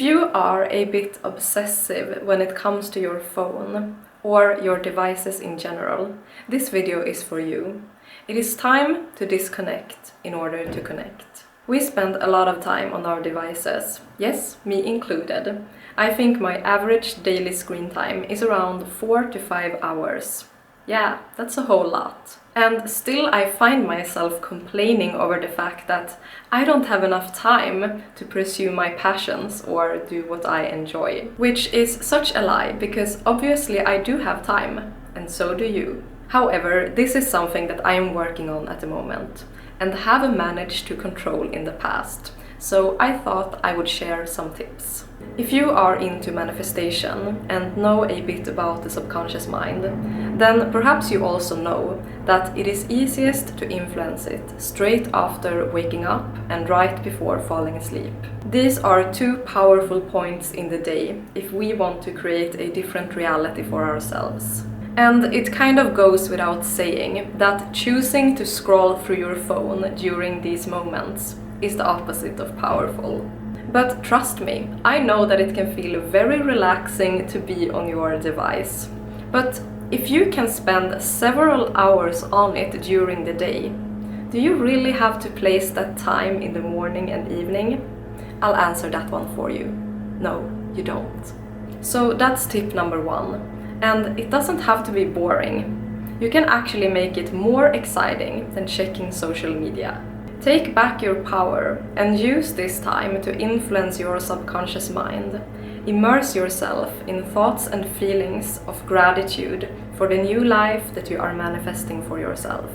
you are a bit obsessive when it comes to your phone or your devices in general, this video is for you. It is time to disconnect in order to connect. We spend a lot of time on our devices, yes, me included. I think my average daily screen time is around 4 to 5 hours. Yeah, that's a whole lot. And still I find myself complaining over the fact that I don't have enough time to pursue my passions or do what I enjoy. Which is such a lie, because obviously I do have time, and so do you. However, this is something that I am working on at the moment, and have managed to control in the past. So I thought I would share some tips. If you are into manifestation and know a bit about the subconscious mind, then perhaps you also know that it is easiest to influence it straight after waking up and right before falling asleep. These are two powerful points in the day if we want to create a different reality for ourselves. And it kind of goes without saying that choosing to scroll through your phone during these moments is the opposite of powerful. But trust me, I know that it can feel very relaxing to be on your device. But if you can spend several hours on it during the day, do you really have to place that time in the morning and evening? I'll answer that one for you. No, you don't. So that's tip number 1. And it doesn't have to be boring. You can actually make it more exciting than checking social media. Take back your power and use this time to influence your subconscious mind. Immerse yourself in thoughts and feelings of gratitude for the new life that you are manifesting for yourself.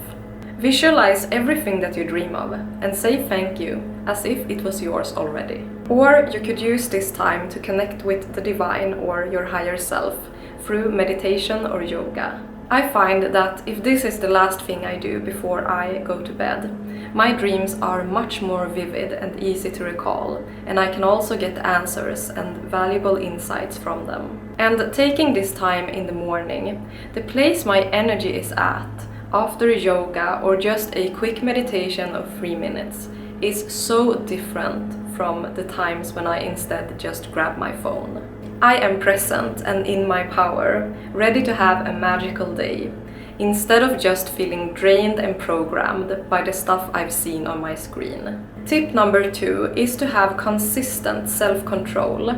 Visualize everything that you dream of and say thank you as if it was yours already. Or you could use this time to connect with the divine or your higher self through meditation or yoga. I find that if this is the last thing I do before I go to bed, my dreams are much more vivid and easy to recall, and I can also get answers and valuable insights from them. And taking this time in the morning, the place my energy is at, after yoga or just a quick meditation of 3 minutes, is so different from the times when I instead just grab my phone. I am present and in my power, ready to have a magical day, instead of just feeling drained and programmed by the stuff I've seen on my screen. Tip number 2 is to have consistent self-control.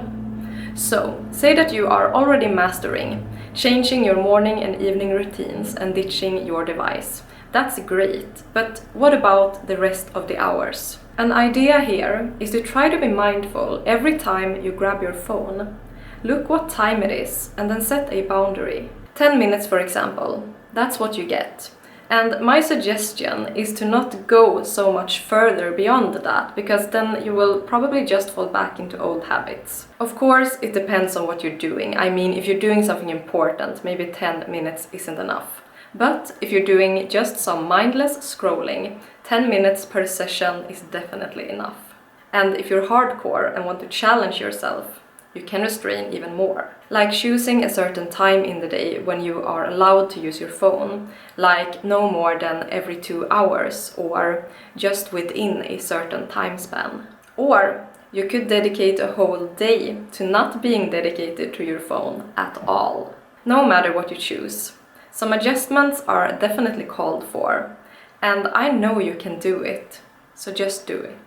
So, say that you are already mastering, changing your morning and evening routines and ditching your device. That's great, but what about the rest of the hours? An idea here is to try to be mindful every time you grab your phone. Look what time it is and then set a boundary. 10 minutes, for example. That's what you get. And my suggestion is to not go so much further beyond that, because then you will probably just fall back into old habits. Of course, it depends on what you're doing. I mean, if you're doing something important, maybe 10 minutes isn't enough. But if you're doing just some mindless scrolling, 10 minutes per session is definitely enough. And if you're hardcore and want to challenge yourself, you can restrain even more. Like choosing a certain time in the day when you are allowed to use your phone, like no more than every 2 hours or just within a certain time span. Or you could dedicate a whole day to not being dedicated to your phone at all. No matter what you choose. Some adjustments are definitely called for, and I know you can do it, so just do it.